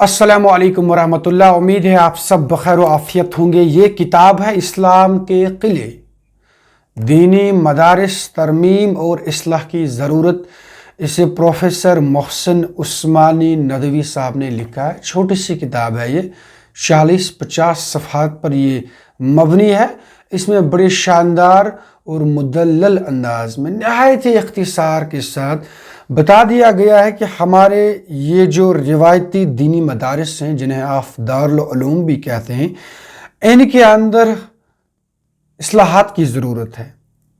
अस्सलामु अलैकुम वरहमतुल्लाह। उम्मीद है आप सब बखैर व आफियत होंगे। ये किताब है इस्लाम के किले, दीनी मदारिस तरमीम और इस्लाह की ज़रूरत। इसे प्रोफेसर मोहसिन उस्मानी नदवी साहब ने लिखा है। छोटी सी किताब है ये, 40-50 सफ़हात पर ये मबनी है। इसमें बड़े शानदार और मुदल्लल अंदाज में नहायत ही इख्तिसार के साथ बता दिया गया है कि हमारे ये जो रिवायती दीनी मदारिस हैं, जिन्हें आप दारुल उलूम भी कहते हैं, इनके अंदर इस्लाहात की ज़रूरत है।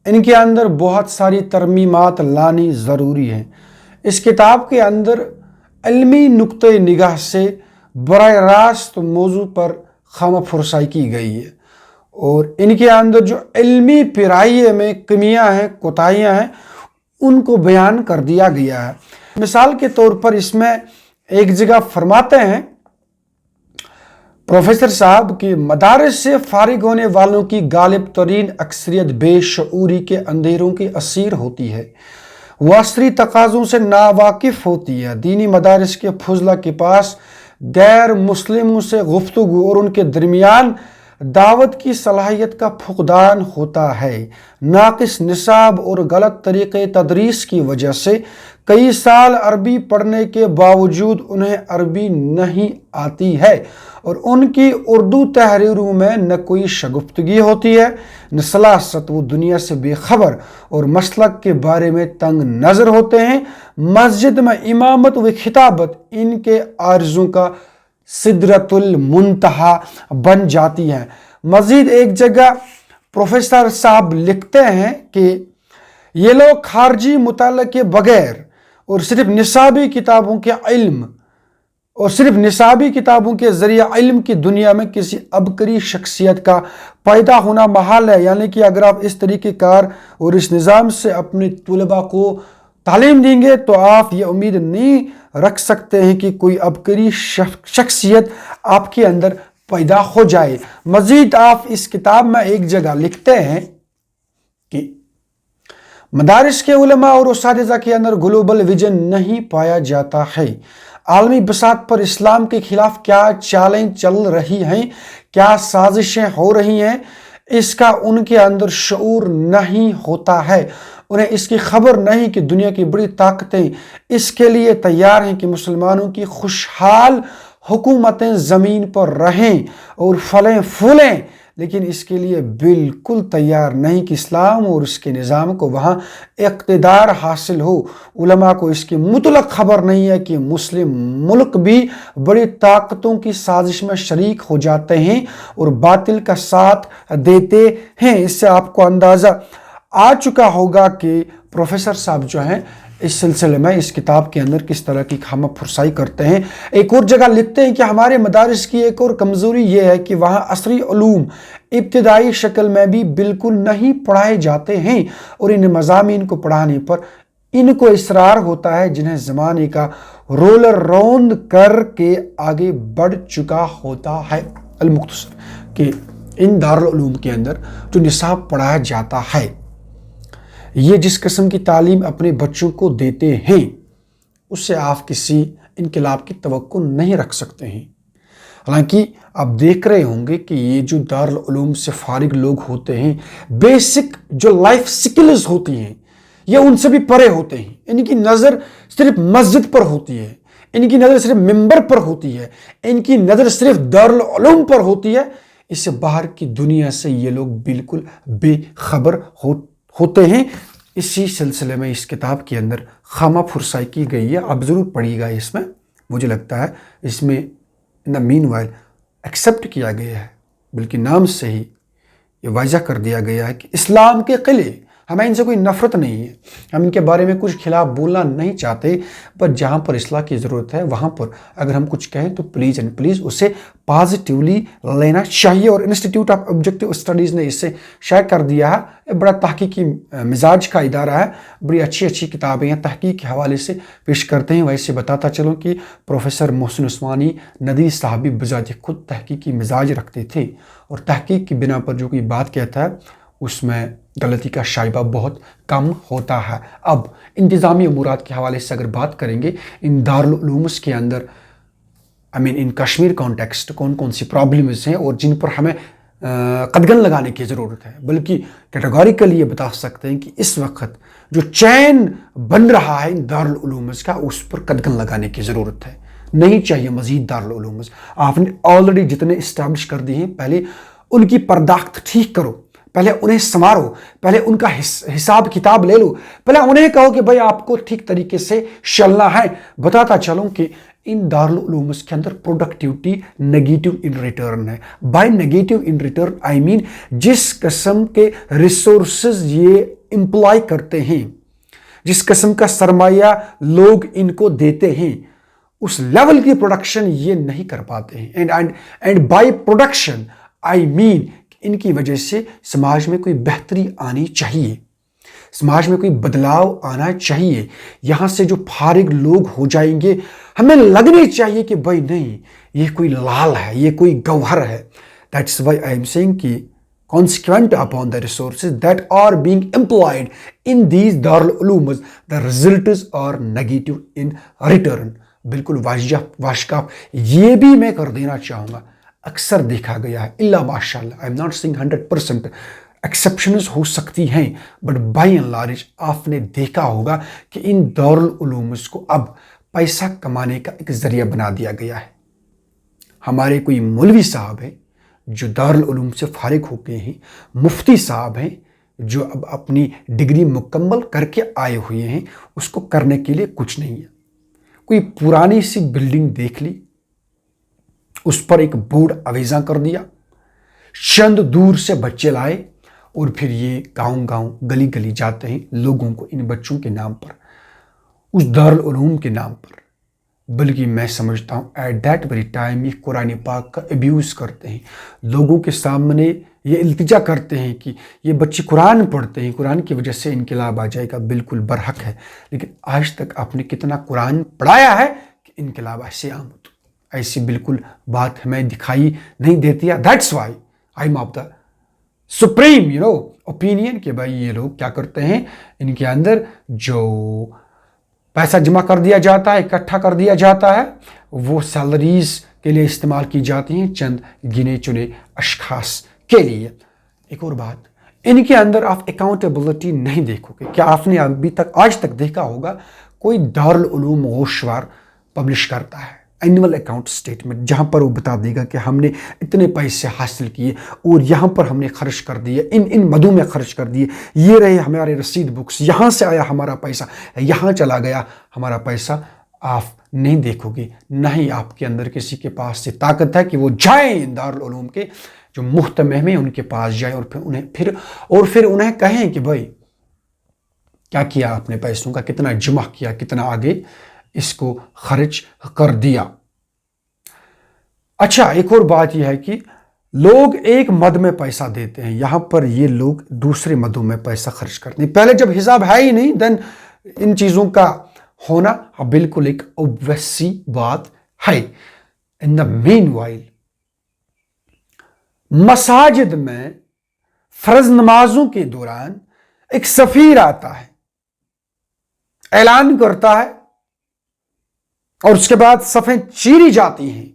इनके अंदर बहुत सारी तरमीमात लानी ज़रूरी है। इस किताब के अंदर इल्मी नुक्ते निगाह से बराह रास्त मौजू पर खामा फुरसाई की गई है और इनके अंदर जो इल्मी पिराये में कमियां हैं, कोताहियां हैं, उनको बयान कर दिया गया है। मिसाल के तौर पर इसमें एक जगह फरमाते हैं प्रोफेसर साहब कि मदारिस से फारिग होने वालों की गालिब तरीन अक्सरियत बेशऊरी के अंधेरों की असीर होती है, वह असरी तकाज़ों से नावाकिफ़ होती है। दीनी मदारिस के फुजला के पास गैर मुस्लिमों से गुफ्तगू और उनके दरमियान दावत की सलाहियत का फुकदान होता है। नाकिस निसाब और गलत तरीक़े तदरीस की वजह से कई साल अरबी पढ़ने के बावजूद उन्हें अरबी नहीं आती है और उनकी उर्दू तहरीरों में न कोई शगुफ्तगी होती है, न सलासत। वो दुनिया से बेखबर और मसलक के बारे में तंग नज़र होते हैं। मस्जिद में इमामत व खिताबत इनके आरज़ों का सिदरतुल मुंतहा बन जाती है। मज़ीद एक जगह प्रोफेसर साहब लिखते हैं कि ये लोग खारजी मुताले के बगैर और सिर्फ निसाबी किताबों के इल्म और सिर्फ निसाबी किताबों के ज़रिए इल्म की दुनिया में किसी अबकरी शख्सियत का पैदा होना महाल है। यानी कि अगर आप इस तरीके कार और इस निज़ाम से अपने तलबा को तालीम देंगे तो आप ये उम्मीद नहीं रख सकते हैं कि कोई अबकरी शख्सियत आपके अंदर पैदा हो जाए। मज़ीद आप इस किताब में एक जगह लिखते हैं कि मदारिस के उलमा और उस्तादिज़ा के अंदर ग्लोबल विजन नहीं पाया जाता है। आलमी बसात पर इस्लाम के खिलाफ क्या चालें चल रही हैं, क्या साजिशें हो रही हैं, इसका उनके अंदर शऊर नहीं होता है। उन्हें इसकी खबर नहीं कि दुनिया की बड़ी ताकतें इसके लिए तैयार हैं कि मुसलमानों की खुशहाल हुकूमतें ज़मीन पर रहें और फलें फूलें, लेकिन इसके लिए बिल्कुल तैयार नहीं कि इस्लाम और उसके निज़ाम को वहाँ इक़्तिदार हासिल हो। उलमा को इसकी मुतलक खबर नहीं है कि मुस्लिम मुल्क भी बड़ी ताकतों की साजिश में शरीक हो जाते हैं और बातिल का साथ देते हैं। इससे आपको अंदाज़ा आ चुका होगा कि प्रोफेसर साहब जो हैं इस सिलसिले में इस किताब के अंदर किस तरह की खामा फुरसाई करते हैं। एक और जगह लिखते हैं कि हमारे मदारिस की एक और कमज़ोरी ये है कि वहाँ असरी उलूम इब्तिदाई शक्ल में भी बिल्कुल नहीं पढ़ाए जाते हैं और इन मज़ामीन को पढ़ाने पर इनको इसरार होता है जिन्हें ज़माने का रोलर रौंद करके आगे बढ़ चुका होता है। अल-मुख्तसर कि इन दारुल उलूम के अंदर जो निसाब पढ़ाया जाता है, ये जिस किस्म की तालीम अपने बच्चों को देते हैं उससे आप किसी इनकलाब की तवक्को नहीं रख सकते हैं। हालांकि आप देख रहे होंगे कि ये जो दारुल उलूम से फारिग लोग होते हैं, बेसिक जो लाइफ स्किल्स होती हैं ये उनसे भी परे होते हैं। इनकी नज़र सिर्फ मस्जिद पर होती है, इनकी नज़र सिर्फ मिंबर पर होती है, इनकी नज़र सिर्फ दारुल उलूम पर होती है। इससे बाहर की दुनिया से ये लोग बिल्कुल बेखबर होते हैं। इसी सिलसिले में इस किताब के अंदर खामा फुरसाई की गई है। आप ज़रूर पढ़िएगा। इसमें मुझे लगता है इसमें इन द मीनवाइल एक्सेप्ट किया गया है, बल्कि नाम से ही ये वाज़ह कर दिया गया है कि इस्लाम के किले, हमें इनसे कोई नफ़रत नहीं है, हम इनके बारे में कुछ खिलाफ बोलना नहीं चाहते, पर जहाँ पर इस्लाह की ज़रूरत है वहाँ पर अगर हम कुछ कहें तो प्लीज़ एंड प्लीज़ उसे पॉजिटिवली लेना चाहिए। और इंस्टीट्यूट ऑफ ऑब्जेक्टिव स्टडीज़ ने इससे शायद कर दिया है। ये बड़ा तहकीकी मिजाज का इदारा है, बड़ी अच्छी अच्छी किताबें हैं तहकीक के हवाले से पेश करते हैं। वैसे बताता चलूँ कि प्रोफेसर मोहसिन उस्मानी नदवी साहब भी बजाज खुद तहकीकी मिजाज रखते थे और तहकीक की बिना पर जो कोई बात कहता है उसमें गलती का शाइबा बहुत कम होता है। अब इंतज़ामी अमूरात के हवाले से अगर बात करेंगे, इन दारुल उलूम के अंदर I mean in Kashmir context कौन कौन सी प्रॉब्लम्स हैं और जिन पर हमें कदगन लगाने की ज़रूरत है, बल्कि कैटेगोरिकली ये बता सकते हैं कि इस वक्त जो चैन बन रहा है इन दारुल उलूम्स का, उस पर कदगन लगाने की ज़रूरत है। नहीं चाहिए मज़ीद दारुल उलूम्स। आपने ऑलरेडी जितने इस्टेब्लिश कर दिए हैं, पहले उनकी पर्दाख्त ठीक करो, पहले उन्हें संवारो, पहले उनका हिसाब किताब ले लो, पहले उन्हें कहो कि भाई आपको ठीक तरीके से चलना है। बताता चलूँ कि इन दारुल उलूम्स के अंदर प्रोडक्टिविटी नेगेटिव इन रिटर्न है। By negative in return I mean जिस किस्म के रिसोर्सेज ये एम्प्लॉय करते हैं, जिस किस्म का सरमाया लोग इनको देते हैं, उस लेवल की प्रोडक्शन ये नहीं कर पाते हैं। And by production I mean इनकी वजह से समाज में कोई बेहतरी आनी चाहिए, समाज में कोई बदलाव आना चाहिए। यहाँ से जो फारिग लोग हो जाएंगे, हमें लगनी चाहिए कि भाई नहीं, ये कोई लाल है, ये कोई गौहर है। That's why I am saying कि consequent upon the resources that are being employed in these Darul Ulooms, the results are negative in return। बिल्कुल वाशकाफ ये भी मैं कर देना चाहूँगा, अक्सर देखा गया है, इल्ला माशाल्लाह, I am not saying 100%, exceptions हो सकती हैं, बट बाय एंड लार्ज आपने देखा होगा कि इन दारुल उलूम्स को अब पैसा कमाने का एक जरिया बना दिया गया है। हमारे कोई मौलवी साहब हैं जो दारुल उलूम से फारिग हो गए हैं, मुफ्ती साहब हैं जो अब अपनी डिग्री मुकम्मल करके आए हुए हैं, उसको करने के लिए कुछ नहीं है। कोई पुरानी सी बिल्डिंग देख ली, उस पर एक बोर्ड अवेजा कर दिया, चंद दूर से बच्चे लाए और फिर ये गांव गांव गली गली जाते हैं लोगों को इन बच्चों के नाम पर, उस दारुल उलूम के नाम पर। बल्कि मैं समझता हूँ एट दैट वेरी टाइम ये कुरान पाक का अब्यूज़ करते हैं, लोगों के सामने ये इल्तिजा करते हैं कि ये बच्चे कुरान पढ़ते हैं, कुरान की वजह से इनकलाब आ जाएगा। बिल्कुल बरहक है, लेकिन आज तक आपने कितना कुरान पढ़ाया है कि इनकलाब ऐसे आमद, ऐसी बिल्कुल बात हमें दिखाई नहीं देती है। That's why I am of the supreme opinion कि भाई ये लोग क्या करते हैं, इनके अंदर जो पैसा जमा कर दिया जाता है, इकट्ठा कर दिया जाता है, वो सैलरीज के लिए इस्तेमाल की जाती हैं चंद गिने चुने अशखास के लिए। एक और बात, इनके अंदर आप अकाउंटेबिलिटी नहीं देखोगे। क्या आपने अभी तक आज तक देखा होगा कोई दारुल उलूम गोशवार पब्लिश करता है एनुअल अकाउंट स्टेटमेंट, जहाँ पर वो बता देगा कि हमने इतने पैसे हासिल किए और यहाँ पर हमने खर्च कर दिए, इन मदों में खर्च कर दिए, ये रहे हमारे रसीद बुक्स, यहाँ से आया हमारा पैसा, यहाँ चला गया हमारा पैसा। आप नहीं देखोगे, नहीं आपके अंदर किसी के पास से ताकत है कि वो जाएं दारुल उलूम के जो मुहतमिम हैं उनके पास जाए और फिर उन्हें कहें कि भाई क्या किया आपने पैसों का, कितना जमा किया, कितना आगे इसको खर्च कर दिया। अच्छा, एक और बात यह है कि लोग एक मद में पैसा देते हैं, यहां पर ये लोग दूसरे मदों में पैसा खर्च करते हैं। पहले जब हिसाब है ही नहीं, देन इन चीजों का होना बिल्कुल एक ऑब्वियस सी बात है। इन द मीनवाइल मसाजिद में फर्ज नमाजों के दौरान एक सफीर आता है, ऐलान करता है और उसके बाद सफ़ें चीरी जाती हैं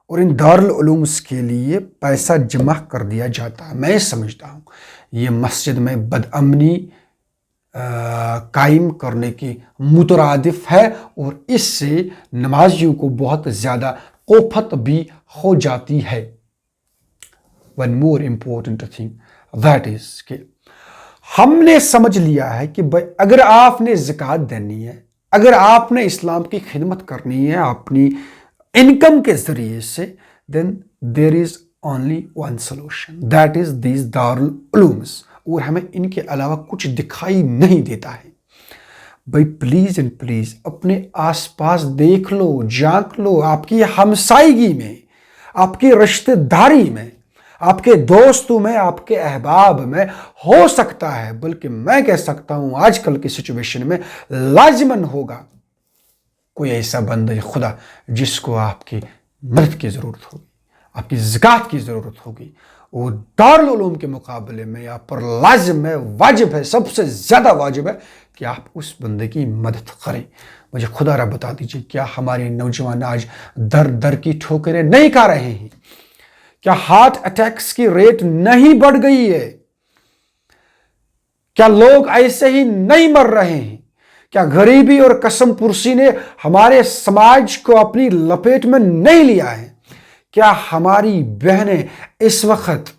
और इन दारुल उलूम्स के लिए पैसा जमा कर दिया जाता है। मैं समझता हूँ ये मस्जिद में बदअमनी कायम करने की मुतरादिफ है और इससे नमाजियों को बहुत ज़्यादा कोफत भी हो जाती है। One more important thing that is कि हमने समझ लिया है कि भाई अगर आपने ज़कात देनी है, अगर आपने इस्लाम की खिदमत करनी है अपनी इनकम के ज़रिए से, then there is only one solution, that is these Darul Ulooms. और हमें इनके अलावा कुछ दिखाई नहीं देता है। भाई प्लीज़ एंड प्लीज़ अपने आसपास देख लो, झांक लो, आपकी हमसायगी में, आपकी रिश्तेदारी में, आपके दोस्तों में, आपके अहबाब में हो सकता है, बल्कि मैं कह सकता हूं आजकल की सिचुएशन में लाजिमन होगा कोई ऐसा बंदा खुदा जिसको आपकी मदद की ज़रूरत होगी, आपकी ज़कात की ज़रूरत होगी। वो दारुल उलूम के मुकाबले में आप पर लाजिम है, वाजिब है, सबसे ज़्यादा वाजिब है कि आप उस बंदे की मदद करें। मुझे खुदा रब बता दीजिए, क्या हमारे नौजवान आज दर दर की ठोकरें नहीं खा रहे हैं? क्या हार्ट अटैक्स की रेट नहीं बढ़ गई है? क्या लोग ऐसे ही नहीं मर रहे हैं? क्या गरीबी और कसम पुरसी ने हमारे समाज को अपनी लपेट में नहीं लिया है? क्या हमारी बहनें इस वक्त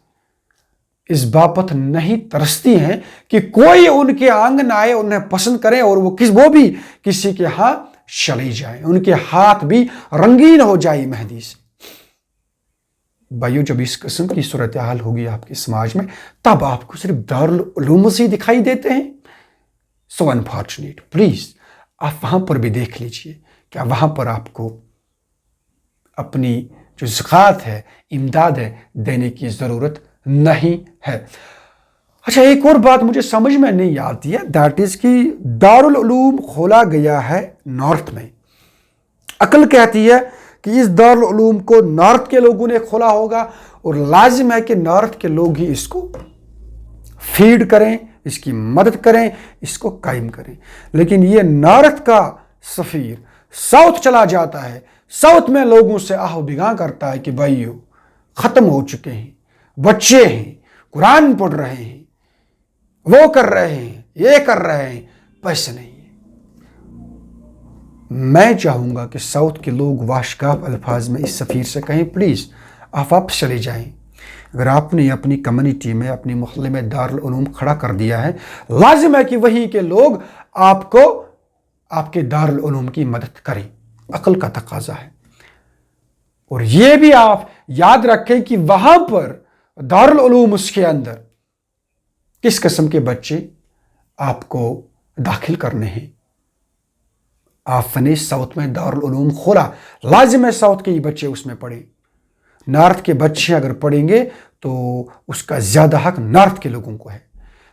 इस बाबत नहीं तरसती हैं कि कोई उनके आंगन आए, उन्हें पसंद करें और वो भी किसी के हाथ चली जाए, उनके हाथ भी रंगीन हो जाए मेहंदी से? भाइयों, जब इस किस्म की सूरत हाल होगी आपके समाज में, तब आपको सिर्फ दारुल उलूम से दिखाई देते हैं। सो अनफॉर्चुनेट। प्लीज आप वहां पर भी देख लीजिए, क्या वहां पर आपको अपनी जो ज़कात है, इमदाद है, देने की जरूरत नहीं है। अच्छा, एक और बात मुझे समझ में नहीं आती है, दैट इज कि दारुल उलूम खोला गया है नॉर्थ में। अकल कहती है कि इस दारुल उलूम को नॉर्थ के लोगों ने खोला होगा और लाजिम है कि नॉर्थ के लोग ही इसको फीड करें, इसकी मदद करें, इसको कायम करें। लेकिन ये नॉर्थ का सफीर साउथ चला जाता है, साउथ में लोगों से आह बिगा करता है कि भाइयों खत्म हो चुके हैं, बच्चे हैं, कुरान पढ़ रहे हैं, वो कर रहे हैं, ये कर रहे हैं, पैसे नहीं है। मैं चाहूंगा कि साउथ के लोग वाशगाफ अल्फाज में इस सफीर से कहें, प्लीज आप वापस चले जाएं। अगर आपने अपनी कम्युनिटी में, अपनी मोहल्ले में दारुल उलूम खड़ा कर दिया है, लाजिम है कि वहीं के लोग आपको आपके दारुल उलूम की मदद करें। अकल का तकाजा है। और यह भी आप याद रखें कि वहां पर दारुल उलूम उसके अंदर किस किस्म के बच्चे आपको दाखिल करने हैं। आपने साउथ में दारुल उलूम खोला, लाजिम है साउथ के ही बच्चे उसमें पढ़ें। नॉर्थ के बच्चे अगर पढ़ेंगे तो उसका ज्यादा हक नॉर्थ के लोगों को है।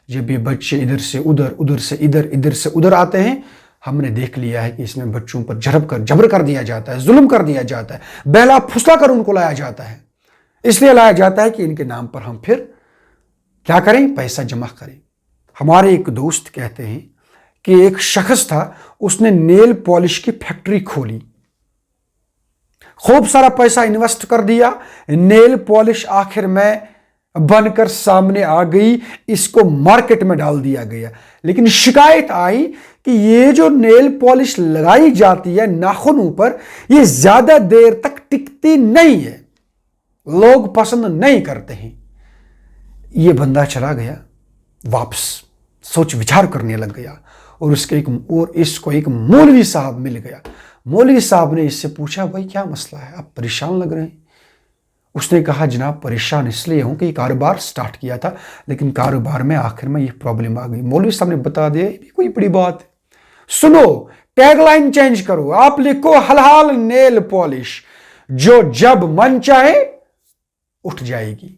जब ये बच्चे इधर से उधर, उधर से इधर, इधर से उधर आते हैं, हमने देख लिया है कि इसमें बच्चों पर जबर कर दिया जाता है, जुल्म कर दिया जाता है, बहला फुसला कर उनको लाया जाता है। इसलिए लाया जाता है कि इनके नाम पर हम फिर क्या करें, पैसा जमा करें। हमारे एक दोस्त कहते हैं कि एक शख्स था, उसने नेल पॉलिश की फैक्ट्री खोली, खूब सारा पैसा इन्वेस्ट कर दिया, नेल पॉलिश आखिर में बनकर सामने आ गई, इसको मार्केट में डाल दिया गया। लेकिन शिकायत आई कि ये जो नेल पॉलिश लगाई जाती है नाखूनों पर, ये ज्यादा देर तक टिकती नहीं है, लोग पसंद नहीं करते हैं। ये बंदा चला गया वापस, सोच विचार करने लग गया और इसको एक मौलवी साहब मिल गया। मौलवी साहब ने इससे पूछा, भाई क्या मसला है, आप परेशान लग रहे हैं। उसने कहा, जनाब परेशान इसलिए हूं कि कारोबार स्टार्ट किया था, लेकिन कारोबार में आखिर में ये प्रॉब्लम आ गई। मौलवी साहब ने बता दिया, ये कोई बड़ी बात है, सुनो टैगलाइन चेंज करो, आप लिखो हलाल नेल पॉलिश, जो जब मन चाहे उठ जाएगी।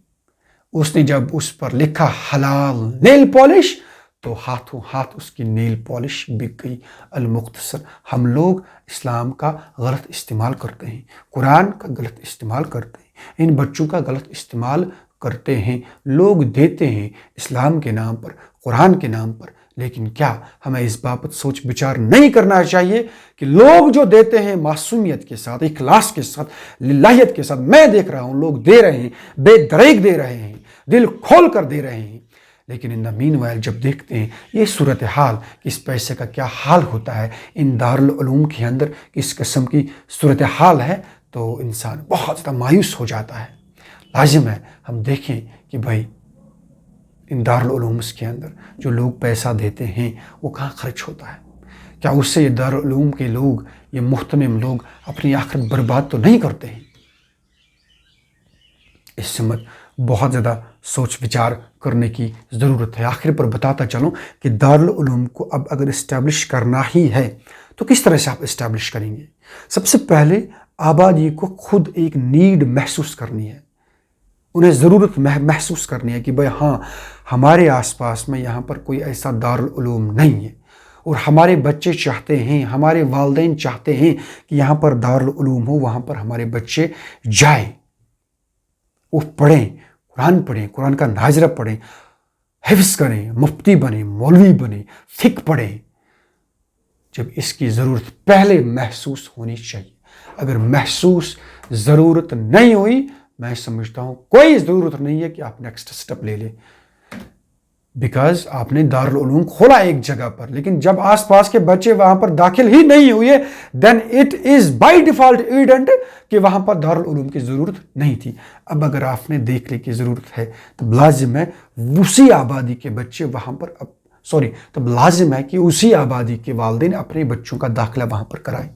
उसने जब उस पर लिखा हलाल नेल पॉलिश, तो हाथों हाथ उसकी नेल पॉलिश बिक गई। अल-मुख्तसर, हम लोग इस्लाम का गलत इस्तेमाल करते हैं, कुरान का गलत इस्तेमाल करते हैं, इन बच्चों का गलत इस्तेमाल करते हैं। लोग देते हैं इस्लाम के नाम पर, कुरान के नाम पर, लेकिन क्या हमें इस बाबत सोच विचार नहीं करना चाहिए कि लोग जो देते हैं मासूमियत के साथ, इखलास के साथ, लिल्लाहियत के साथ, मैं देख रहा हूं लोग दे रहे हैं, बेदरेक दे रहे हैं, दिल खोल कर दे रहे हैं, लेकिन इन द मीनवाइल जब देखते हैं ये सूरत हाल, इस पैसे का क्या हाल होता है इन दारुल उलूम के अंदर, किस किस्म की सूरत हाल है, तो इंसान बहुत ज़्यादा मायूस हो जाता है। लाजिम है हम देखें कि भाई इन दारुल उलूम के अंदर जो लोग पैसा देते हैं वो कहाँ खर्च होता है। क्या उससे ये दारुल उलूम के लोग, ये मुहतमिम लोग अपनी आखिरत बर्बाद तो नहीं करते हैं? इस समय बहुत ज़्यादा सोच विचार करने की ज़रूरत है। आखिर पर बताता चलूँ कि दारुल उलूम को अब अगर इस्टेब्लिश करना ही है तो किस तरह से आप इस्टेब्लिश करेंगे? सबसे पहले आबादी को खुद एक नीड महसूस करनी है, उन्हें ज़रूरत महसूस करनी है कि भाई हाँ, हमारे आसपास में यहाँ पर कोई ऐसा दारुल उलूम नहीं है और हमारे बच्चे चाहते हैं, हमारे वालिदैन चाहते हैं कि यहाँ पर दारुल उलूम हो, वहाँ पर हमारे बच्चे जाएं, वो पढ़ें, कुरान पढ़ें, कुरान का नाज़रा पढ़ें, हिफ्ज़ करें, मुफ्ती बने, मौलवी बने, फ़िक़्ह पढ़ें। جب اس کی ضرورت پہلے محسوس ہونی چاہیے. اگر محسوس ضرورت نہیں ہوئی, میں سمجھتا ہوں کوئی ضرورت نہیں ہے کہ آپ نیکسٹ سٹیپ لے لیں, بیکاز آپ نے دارالعلوم کھولا ایک جگہ پر, لیکن جب آس پاس کے بچے وہاں پر داخل ہی نہیں ہوئے, then it is by default evident کہ وہاں پر دارالعلوم کی ضرورت نہیں تھی. اب اگر آپ نے دیکھ لی کہ ضرورت ہے تو لازم ہے اسی آبادی کے بچے وہاں پر تب لازم ہے کہ اسی آبادی کے والدین اپنے بچوں کا داخلہ وہاں پر کرائیں.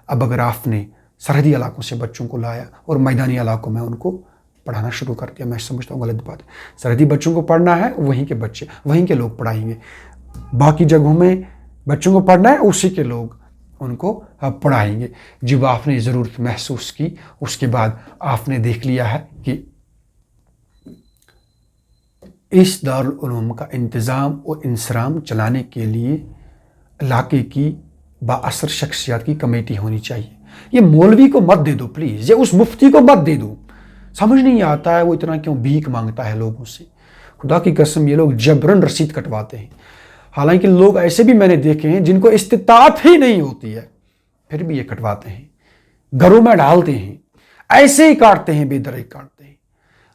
اب اگر آپ نے سرحدی علاقوں سے بچوں کو لایا اور میدانی علاقوں میں ان کو پڑھانا شروع کر دیا, میں سمجھتا ہوں غلط بات ہے. سرحدی بچوں کو پڑھنا ہے, وہیں کے بچے وہیں کے لوگ پڑھائیں گے. باقی جگہوں میں بچوں کو پڑھنا ہے, اسی کے لوگ ان کو پڑھائیں گے. جب آپ نے ضرورت محسوس کی, اس کے بعد آپ نے دیکھ لیا ہے کہ اس دارالعلوم کا انتظام اور انصرام چلانے کے لیے علاقے کی بااثر شخصیات کی کمیٹی ہونی چاہیے. یہ مولوی کو مت دے دو پلیز, یہ اس مفتی کو مت دے دو. سمجھ نہیں آتا ہے وہ اتنا کیوں بھیک مانگتا ہے لوگوں سے. خدا کی قسم یہ لوگ جبرن رسید کٹواتے ہیں. حالانکہ لوگ ایسے بھی میں نے دیکھے ہیں جن کو استطاعت ہی نہیں ہوتی ہے, پھر بھی یہ کٹواتے ہیں, گھروں میں ڈالتے ہیں, ایسے ہی کاٹتے ہیں, بے درے کاٹتے ہیں.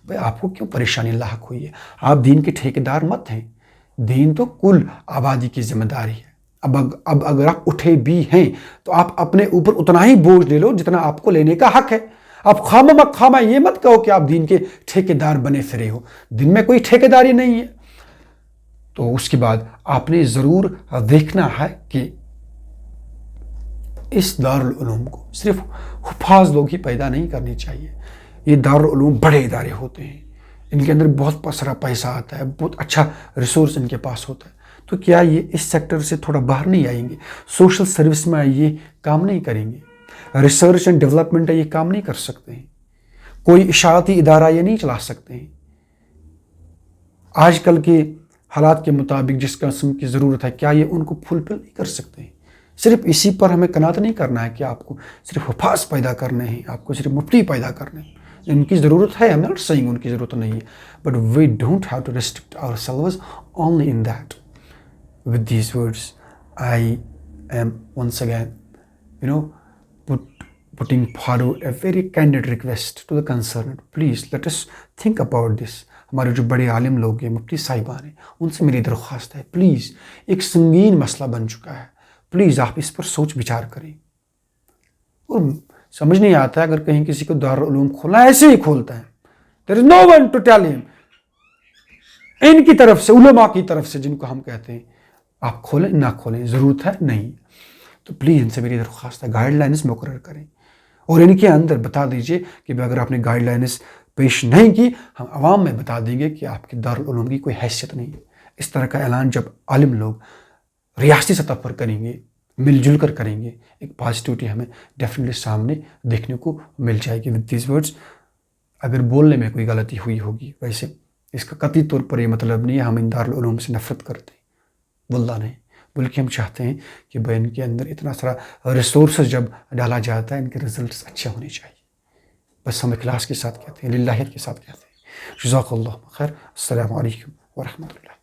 بھائی آپ کو کیوں پریشانی لاحق ہوئی ہے؟ آپ دین کے ٹھیکیدار مت ہیں. دین تو کل آبادی کی ذمہ داری ہے. اب اگر آپ اٹھے بھی ہیں تو آپ اپنے اوپر اتنا ہی بوجھ لے لو جتنا آپ کو لینے کا حق ہے. آپ خامہ یہ مت کہو کہ آپ دین کے ٹھیکیدار بنے پھرے ہو. دن میں کوئی ٹھیکیداری نہیں ہے. تو اس کے بعد آپ نے ضرور دیکھنا ہے کہ اس دارالعلوم کو صرف حفاظ لوگ ہی پیدا نہیں کرنے چاہیے. یہ دارالعلوم بڑے ادارے ہوتے ہیں, ان کے اندر بہت سارا پیسہ آتا ہے, بہت اچھا ریسورس ان کے پاس ہوتا ہے. تو کیا یہ اس سیکٹر سے تھوڑا باہر نہیں آئیں گے؟ سوشل سروس میں یہ کام نہیں کریں گے؟ ریسرچ اینڈ ڈیولپمنٹ یہ کام نہیں کر سکتے ہیں؟ کوئی اشاعتی ادارہ یہ نہیں چلا سکتے ہیں؟ آج کل کے حالات کے مطابق جس قسم کی ضرورت ہے, کیا یہ ان کو فلفل نہیں کر سکتے ہیں؟ صرف اسی پر ہمیں قناعت نہیں کرنا ہے کہ آپ کو صرف حفاظ پیدا کرنے ہیں, آپ کو صرف مفتی پیدا کرنے ہیں. ان کی ضرورت ہے, I'm not saying ان کی ضرورت نہیں ہے, but we don't have to restrict ourselves only in that. With these words, I am once again, putting forward a very candid request to the concerned. Please let us think about this. ہمارے جو بڑے عالم لوگ ہیں, مفتی صاحبان ہیں, ان سے میری درخواست ہے, پلیز ایک سنگین مسئلہ بن چکا ہے, پلیز آپ اس پر سوچ بچار کریں. اور سمجھ نہیں آتا ہے اگر کہیں کسی کو دارالعلوم کھولنا ایسے ہی کھولتا ہے. There is no one to tell him. ان کی طرف سے, علماء کی طرف سے, جن کو ہم کہتے ہیں آپ کھولیں نہ کھولیں, ضرورت ہے نہیں. تو پلیز ان سے میری درخواست ہے گائیڈ لائنز مقرر کریں, اور ان کے اندر بتا دیجئے کہ اگر آپ نے گائیڈ لائنز پیش نہیں کی, ہم عوام میں بتا دیں گے کہ آپ کے دارالعلوم کی کوئی حیثیت نہیں ہے. اس طرح کا اعلان جب عالم لوگ ریاستی سطح پر کریں گے, مل جل کر کریں گے, ایک پازیٹیوٹی ہمیں ڈیفینیٹلی سامنے دیکھنے کو مل جائے گی. ود دیز ورڈز, اگر بولنے میں کوئی غلطی ہوئی ہوگی, ویسے اس کا قطعی طور پر یہ مطلب نہیں ہے ہم ان دارالعلوم سے نفرت کرتے ہیں, واللہ نہیں, بلکہ ہم چاہتے ہیں کہ ان کے اندر اتنا سارا ریسورسز جب ڈالا جاتا ہے, ان کے رزلٹس اچھے ہونے چاہیے. بس ہم اخلاص کے ساتھ کہتے ہیں, للہیت کے ساتھ کہتے ہیں. جزاک اللہ خیر. السلام علیکم ورحمۃ اللہ.